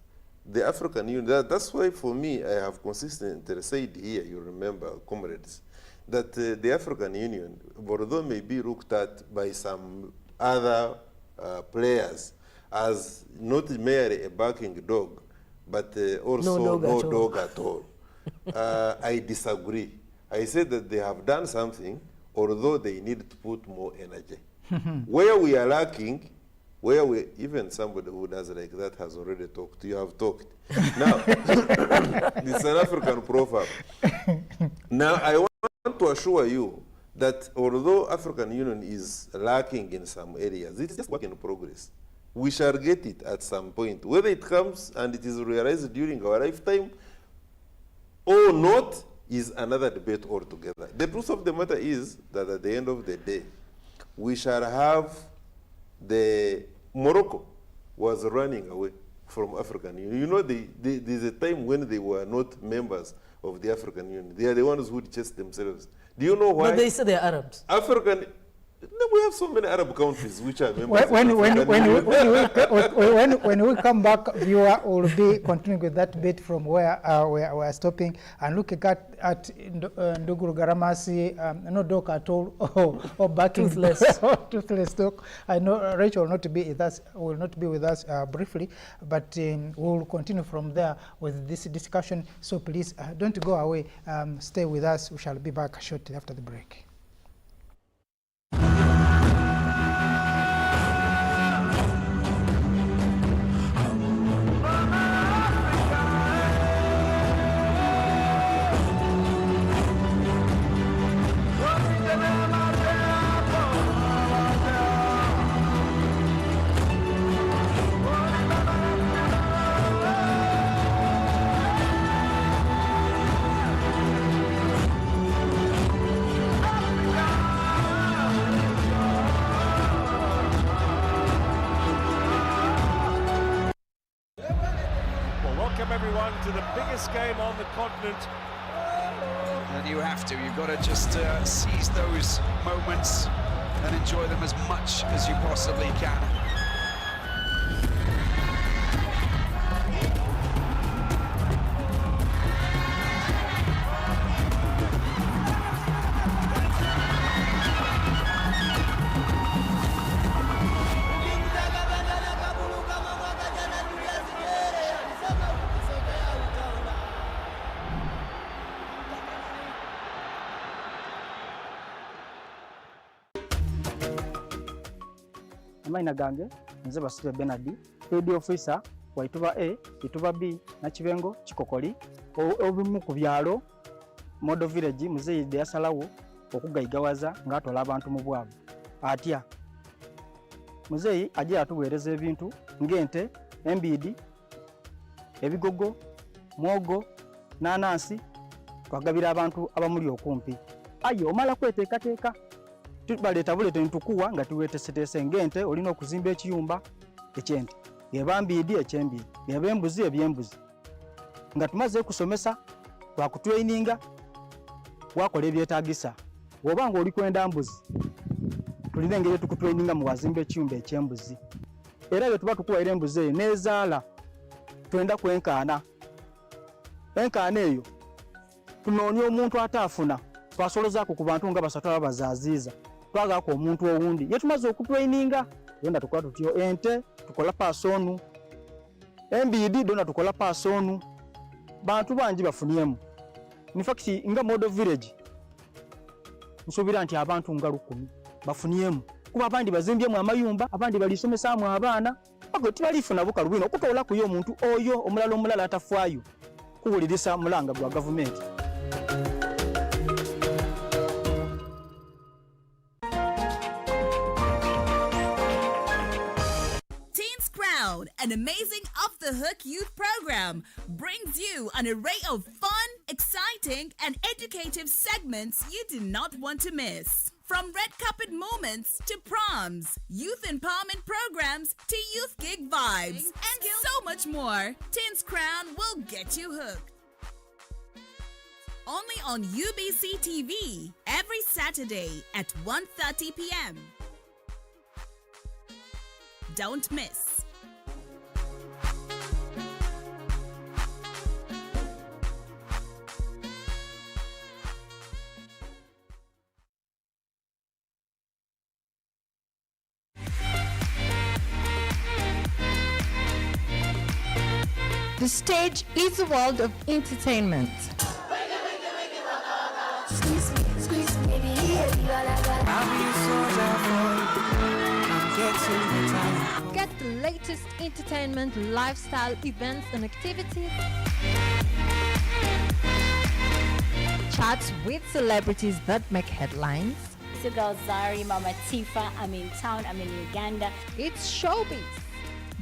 the African Union, that's why for me, I have consistently said here, you remember, comrades, that the African Union, although may be looked at by some other players as not merely a barking dog, but also no dog at all. I disagree. I say that they have done something, although they need to put more energy. Where we are lacking, even somebody who does like that has already talked. You have talked. Now, it's an African proverb. Now, I want to assure you that although African Union is lacking in some areas, it is just work in progress. We shall get it at some point. Whether it comes and it is realized during our lifetime or not is another debate altogether. The truth of the matter is that at the end of the day, we shall have Morocco was running away from African Union. You know, there's a time when they were not members of the African Union. They are the ones who chased themselves. Do you know why? But they say they're Arabs. No, we have so many Arab countries which are members. When we come back, viewer will be continuing with that bit from where we are stopping and looking at Nduguru Garamasi, no dog at all, or backing toothless dog. I know Rachel will not be with us briefly, but we will continue from there with this discussion. So please don't go away. Stay with us. We shall be back shortly after the break. biggest game on the continent. And you have to. You've got to just seize those moments and enjoy them as much as you possibly can. Amaina gange nze Basile Benard, Field Officer wa Ituba A, Ituba B na Kibengo Kikokoli obumu ku byalo Model Village Muzeyi yasalawo okugayigawaza ng'atwala abantu mu bwavu. Atya Muzeyi ajja atuweereza ebintu ng'ente, embiidi, ebigogo, mwogo, nanansi twagabira abantu abamuli okumpi. Ayo omala kweteekateeka tubaleeta bulete ntukuwa nga tuweetesetese ng'ente olina okuzimba ekiyumba eky'ente, eba mbiidi eky'embiidi, eba embuzi ebyembuzi. Nga tumaze kusomesa twakutraininga wakola ebyetaagisa. Bw'oba nga oli kwenda mbuzi tulina engeri tukutraininga mu wazimba ekiyumba eky'embuzi. Era bwe tuba tukuwaira embuzi eyo neezaala twenda kwenkaana. Enkaana eyo tunoonya omuntu ataafuna twasolozaako ku bantu nga basatu abazaaziiza. Twagaako omuntu owundi ye tumaze okutraininga yonda tukola tutyo. Ente tukola paasonu, embiidi donna tukola paasonu. Bantu bangi bafuniemu. In fact nga Model Village nsuubira nti abantu nga 10 bafuniemu, kuba abandi bazimbyemu amayumba, abandi balisomesaamu abaana bago tibalifuna bukalu bwino okutoolakuyo omuntu oyo omulala atafaayo kuwulirisa mulanga gwa gavumenti. An amazing Off the Hook youth program brings you an array of fun, exciting, and educative segments you do not want to miss. From red carpet moments to proms, youth empowerment programs to youth gig vibes, and so much more, Teens Crown will get you hooked. Only on UBC TV every Saturday at 1:30 p.m. Don't miss. The stage is a world of entertainment. Get the latest entertainment, lifestyle, events and activities. Chats with celebrities that make headlines. It's your girl Zari, Mama Tifa. I'm in town, I'm in Uganda. It's showbiz.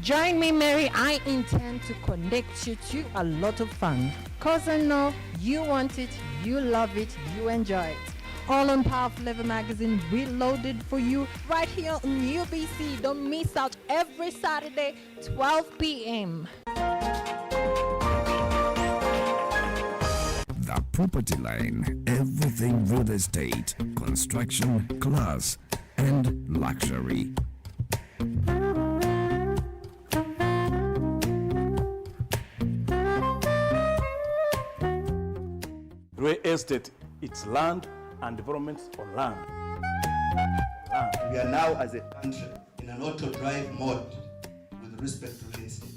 Join me, Mary. I intend to connect you to a lot of fun. Cause I know you want it, you love it, you enjoy it. All on Power Flavor Magazine, reloaded for you right here on UBC. Don't miss out every Saturday, 12 p.m. The Property Line. Everything real estate, construction, class, and luxury. Real estate, it's land and developments on land. We are now as a country in an auto drive mode with respect to real estate.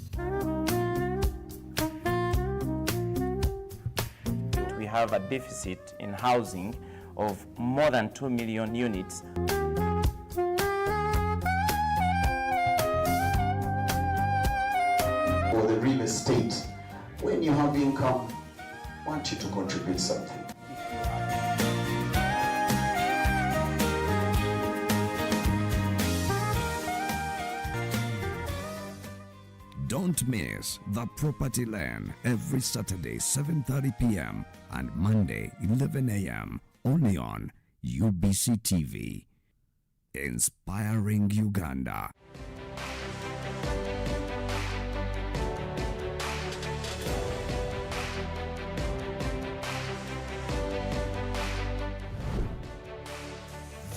We have a deficit in housing of more than 2 million units. For the real estate, when you have income, I want you to contribute something. Don't miss The Property Line every Saturday 7:30 p.m. and Monday 11 a.m. only on UBC TV. Inspiring Uganda.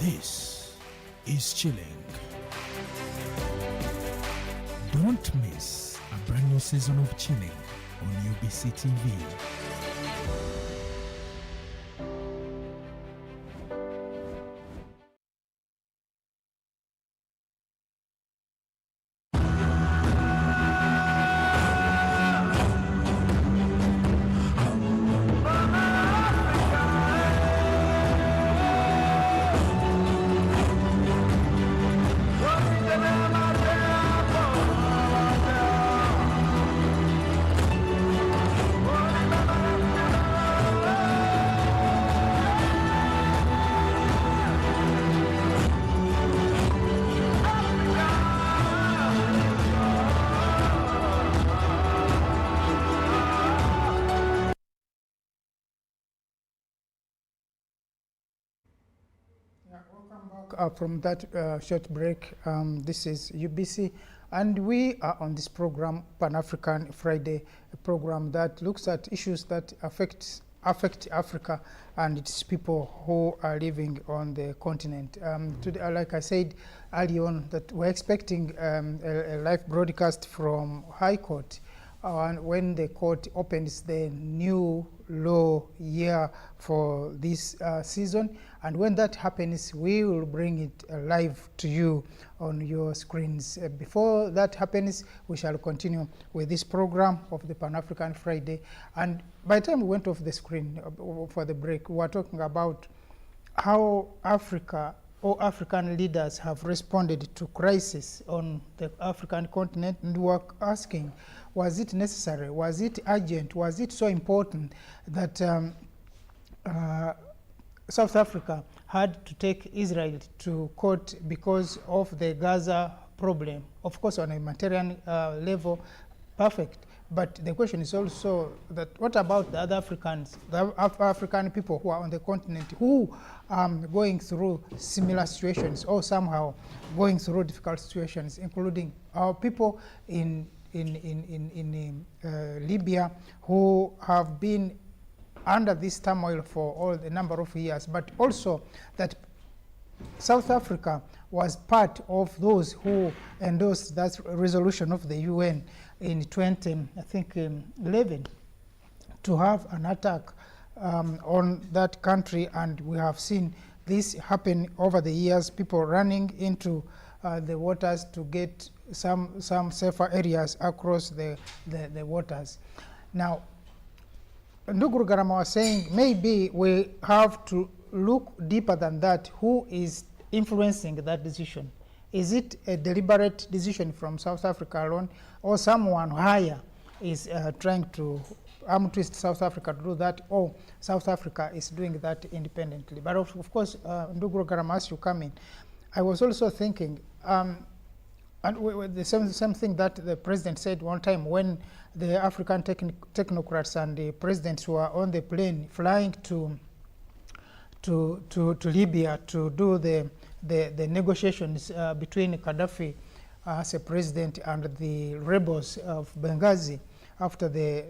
This is Chilling. Don't miss a brand new season of Chilling on UBC TV. From that short break, this is UBC, and we are on this program, Pan-African Friday, a program that looks at issues that affect Africa and its people who are living on the continent. Today, like I said early on, that we're expecting a live broadcast from High Court when the court opens the new law year for this season, and when that happens, we will bring it live to you on your screens. Before that happens, we shall continue with this program of the Pan-African Friday, and by the time we went off the screen for the break, we were talking about how Africa or African leaders have responded to crisis on the African continent, and we were asking, was it necessary? Was it urgent? Was it so important that South Africa had to take Israel to court because of the Gaza problem? Of course, on a humanitarian level, perfect. But the question is also that what about the other Africans, the African people who are on the continent, who are going through similar situations or somehow going through difficult situations, including our people in Libya, who have been under this turmoil for all the number of years, but also that South Africa was part of those who endorsed that resolution of the UN in 2011 to have an attack on that country, and we have seen this happen over the years, people running into the waters to get some safer areas across the waters. Now, Nduguru Garama was saying maybe we have to look deeper than that. Who is influencing that decision? Is it a deliberate decision from South Africa alone, or someone higher is trying to arm twist South Africa to do that, or South Africa is doing that independently? But of course, Nduguru Garama, as you come in, I was also thinking, and the same thing that the president said one time when the African technocrats and the presidents were on the plane flying to Libya to do the negotiations between Gaddafi as a president and the rebels of Benghazi after the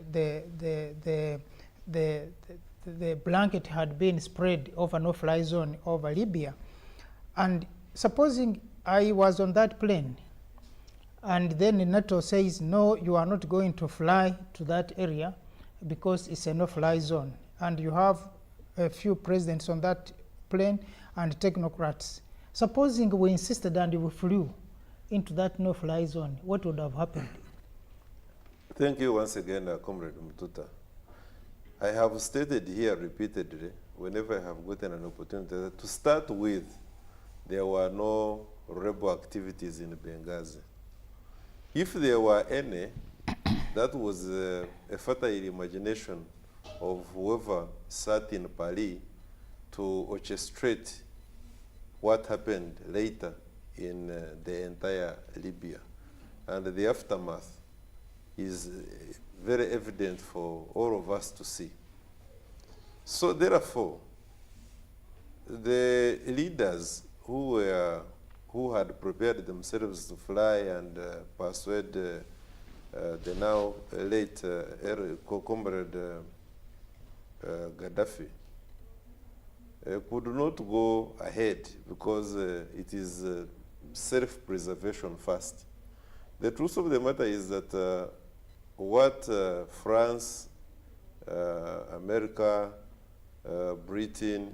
blanket had been spread over no-fly zone over Libya. And supposing I was on that plane, and then NATO says, no, you are not going to fly to that area because it's a no-fly zone, and you have a few presidents on that plane and technocrats. Supposing we insisted and we flew into that no-fly zone, what would have happened? Thank you once again, Comrade Mtuta. I have stated here repeatedly, whenever I have gotten an opportunity, that to start with, there were no rebel activities in Benghazi. If there were any, that was a fertile imagination of whoever sat in Paris to orchestrate what happened later in the entire Libya. And the aftermath is very evident for all of us to see. So therefore, the leaders who had prepared themselves to fly and persuade the now late comrade Gaddafi could not go ahead because it is self-preservation first. The truth of the matter is that what France, America, Britain,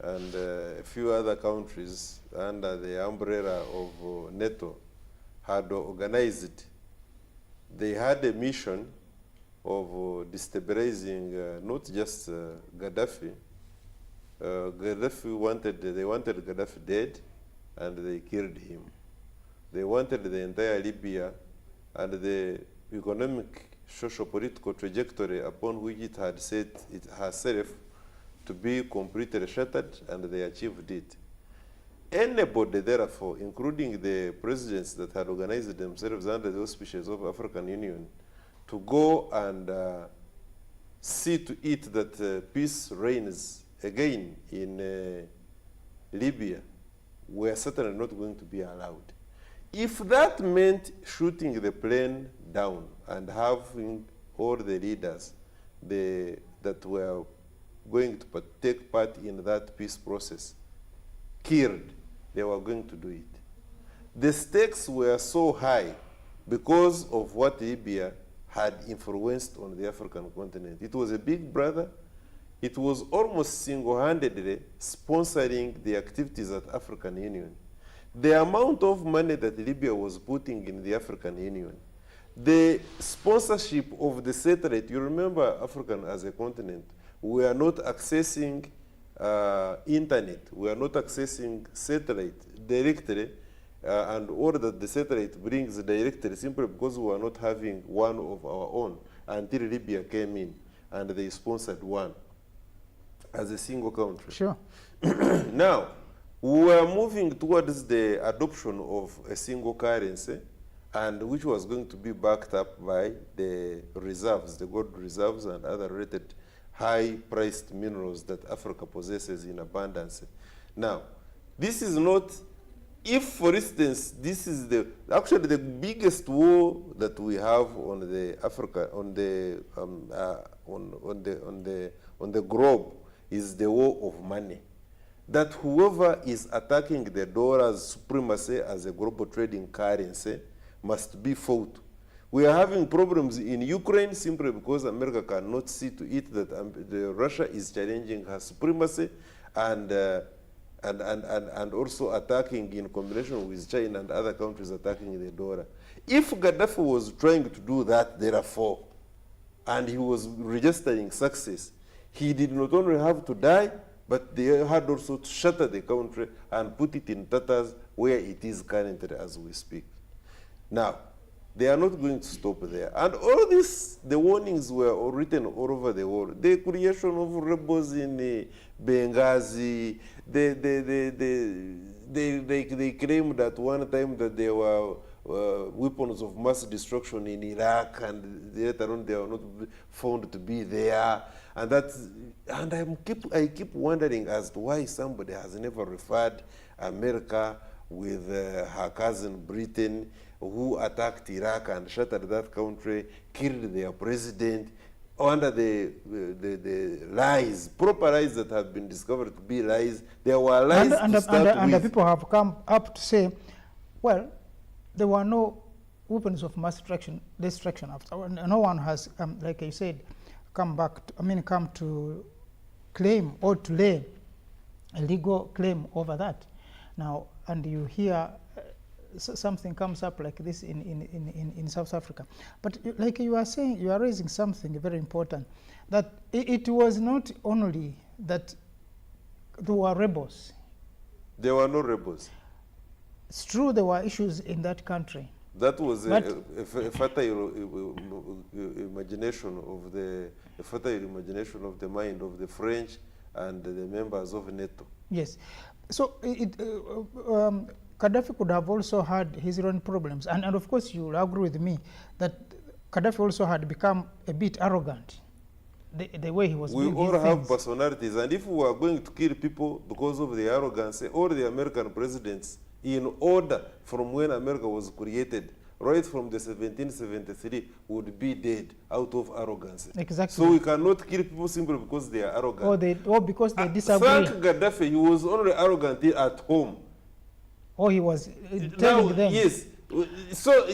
and a few other countries under the umbrella of NATO had organized, they had a mission of destabilizing not just Gaddafi. They wanted Gaddafi dead, and they killed him. They wanted the entire Libya and the economic, socio-political trajectory upon which it had set it herself to be completely shattered, and they achieved it. Anybody, therefore, including the presidents that had organized themselves under the auspices of African Union, to go and see to it that peace reigns again in Libya, were certainly not going to be allowed. If that meant shooting the plane down and having all the leaders that were going to take part in that peace process killed, they were going to do it. The stakes were so high because of what Libya had influenced on the African continent. It was a big brother. It was almost single-handedly sponsoring the activities at African Union. The amount of money that Libya was putting in the African Union, the sponsorship of the satellite, you remember Africa as a continent, we are not accessing internet, we are not accessing satellite directly, and all that the satellite brings directly simply because we are not having one of our own until Libya came in and they sponsored one as a single country. Sure. Now, we are moving towards the adoption of a single currency, and which was going to be backed up by the reserves, the gold reserves and other related high-priced minerals that Africa possesses in abundance. Now, this is not, if for instance, this is actually the biggest war that we have on the Africa, on the globe is the war of money. That whoever is attacking the dollar's supremacy as a global trading currency must be fought. We are having problems in Ukraine simply because America cannot see to it that Russia is challenging her supremacy and also attacking in combination with China and other countries attacking the dollar. If Gaddafi was trying to do that, therefore, and he was registering success, he did not only have to die, but they had also to shatter the country and put it in tatters where it is currently as we speak. Now, they are not going to stop there. And all this, the warnings were written all over the world. The creation of rebels in Benghazi, they claimed at one time that there were weapons of mass destruction in Iraq, and later on they were not found to be there. And I keep wondering as to why somebody has never referred America with her cousin Britain, who attacked Iraq and shattered that country, killed their president, under the lies, proper lies that have been discovered to be lies. There were lies and the people have come up to say, well, there were no weapons of mass destruction after. No one has, like I said, come to claim or to lay a legal claim over that. Now, and you hear something comes up like this in South Africa. But like you are saying, you are raising something very important, that it was not only that there were rebels. There were no rebels. It's true there were issues in that country. That was a fertile imagination of the mind of the French and the members of NATO. Yes. So Gaddafi could have also had his own problems. And of course, you will agree with me that Gaddafi also had become a bit arrogant, the way he was doing his things. We all have personalities, and if we are going to kill people because of the arrogance, all the American presidents, in order from when America was created, right from the 1773 would be dead out of arrogance. Exactly. So we cannot kill people simply because they are arrogant. Or because they disagree. Frank Gaddafi, he was only arrogant at home. Or he was telling them. Yes. So,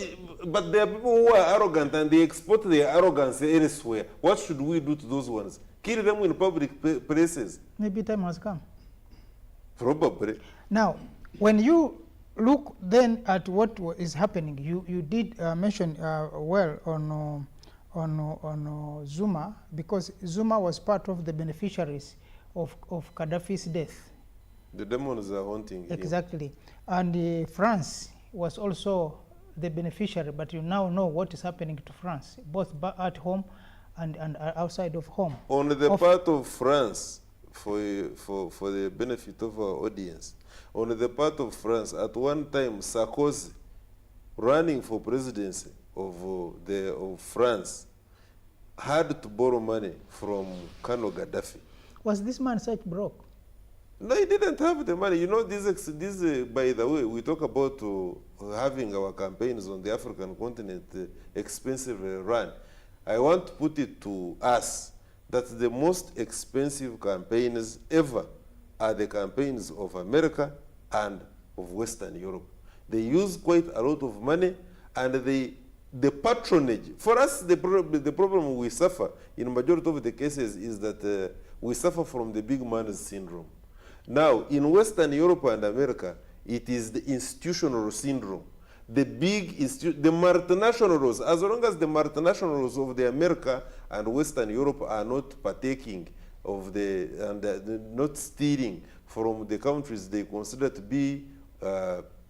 but there are people who are arrogant and they export their arrogance elsewhere. What should we do to those ones? Kill them in public places? Maybe time has come. Probably. Now, when you look then at what is happening, you did mention well on Zuma, because Zuma was part of the beneficiaries of Gaddafi's death. The demons are haunting him. Exactly. And France was also the beneficiary, but you now know what is happening to France, both at home and outside of home. On the part of France, for the benefit of our audience, on the part of France, at one time Sarkozy, running for presidency of France, had to borrow money from Colonel Gaddafi. Was this man such broke? No, he didn't have the money. You know, this by the way, we talk about having our campaigns on the African continent expensively run. I want to put it to us that the most expensive campaigns ever are the campaigns of America and of Western Europe. They use quite a lot of money, and the patronage. For us, the problem we suffer in majority of the cases is that we suffer from the big man's syndrome. Now, in Western Europe and America, it is the institutional syndrome. The the multinationals, as long as the multinationals of the America and Western Europe are not partaking of not stealing from the countries they consider to be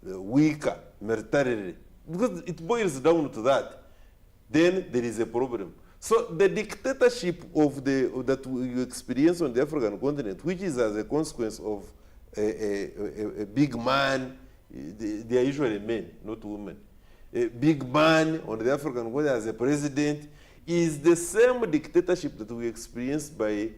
weaker militarily, because it boils down to that, then there is a problem. So the dictatorship that you experience on the African continent, which is as a consequence of a big man, they are usually men, not women. A big man on the African continent as a president is the same dictatorship that we experienced by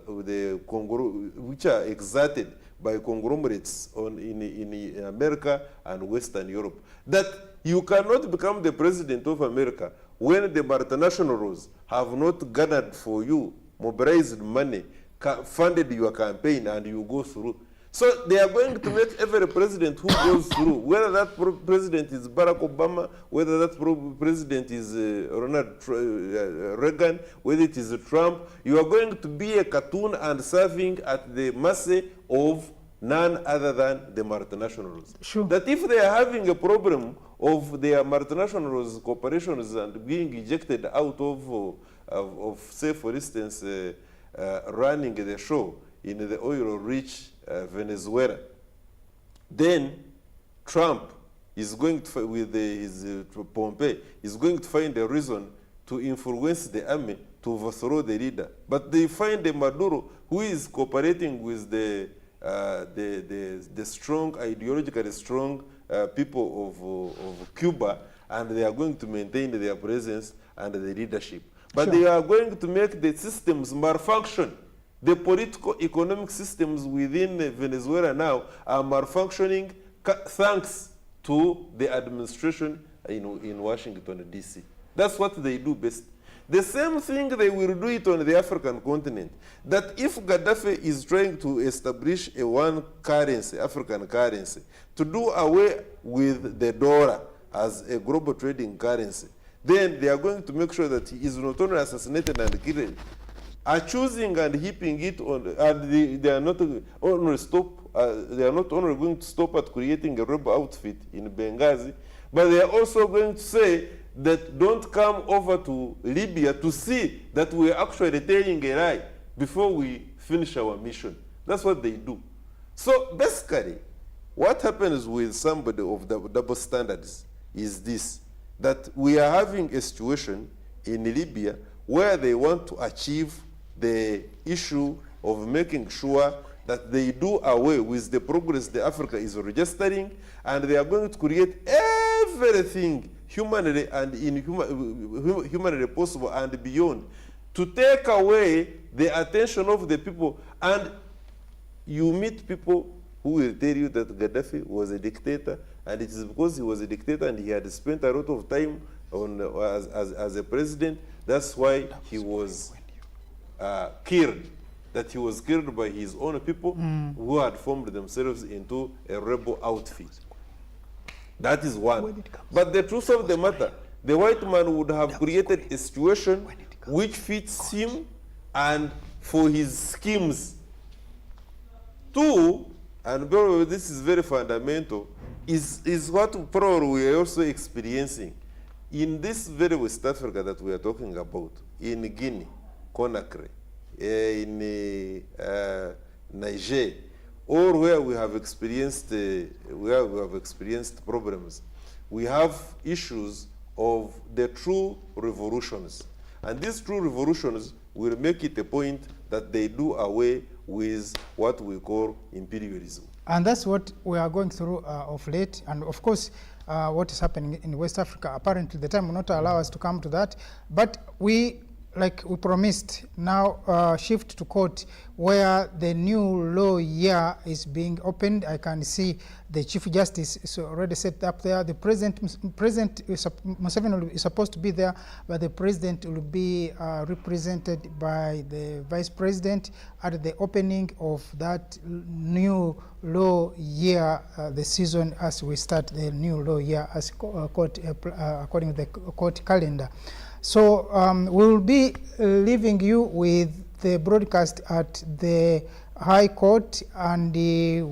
which are exerted by conglomerates in America and Western Europe. That you cannot become the president of America when the multinationals have not gathered for you, mobilized money, funded your campaign, and you go through. So they are going to make every president who goes through, whether that president is Barack Obama, whether that president is Ronald Reagan, whether it is Trump, you are going to be a cartoon and serving at the mercy of none other than the multinationals. Sure. That if they are having a problem of their multinationals corporations and being ejected out of say for instance, running the show in the oil-rich Venezuela, then Trump is going to, with his Pompeo, is going to find a reason to influence the army to overthrow the leader. But they find a Maduro who is cooperating with the strong, ideologically strong people of Cuba, and they are going to maintain their presence and the leadership. But Sure. they are going to make the systems malfunction. The political economic systems within Venezuela now are malfunctioning thanks to the administration in Washington, D.C. That's what they do best. The same thing they will do it on the African continent. That if Gaddafi is trying to establish a one currency, African currency, to do away with the dollar as a global trading currency, then they are going to make sure that he is not only assassinated and killed, are choosing and heaping it on, and they are not only they are not only going to stop at creating a rebel outfit in Benghazi, but they are also going to say that don't come over to Libya to see that we are actually telling a lie before we finish our mission. That's what they do. So basically, what happens with somebody of the double standards is this, that we are having a situation in Libya where they want to achieve the issue of making sure that they do away with the progress that Africa is registering, and they are going to create everything humanly and humanly possible and beyond to take away the attention of the people. And you meet people who will tell you that Gaddafi was a dictator, and it is because he was a dictator and he had spent a lot of time on, as a president, that's why he was killed. That he was killed by his own people who had formed themselves into a rebel outfit. That is one. But the truth of the matter, the white man would have created a situation which fits him and for his schemes. Two, and probably this is very fundamental, is what probably we are also experiencing in this very West Africa that we are talking about, in Guinea, Conakry, in Niger, or where we have experienced problems. We have issues of the true revolutions, and these true revolutions will make it a point that they do away with what we call imperialism. And that's what we are going through of late. And of course, what is happening in West Africa, apparently the time will not allow us to come to that. But we, like we promised, now shift to court where the new law year is being opened. I can see the Chief Justice is already set up there. The President Museveni is supposed to be there, but the President will be represented by the Vice President at the opening of that new law year, the season as we start the new law year as according to the court calendar. So we will be leaving you with the broadcast at the High Court, and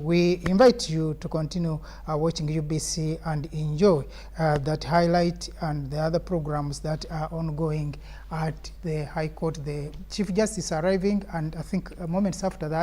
we invite you to continue watching UBC and enjoy that highlight and the other programs that are ongoing at the High Court. The Chief Justice arriving, and I think moments after that,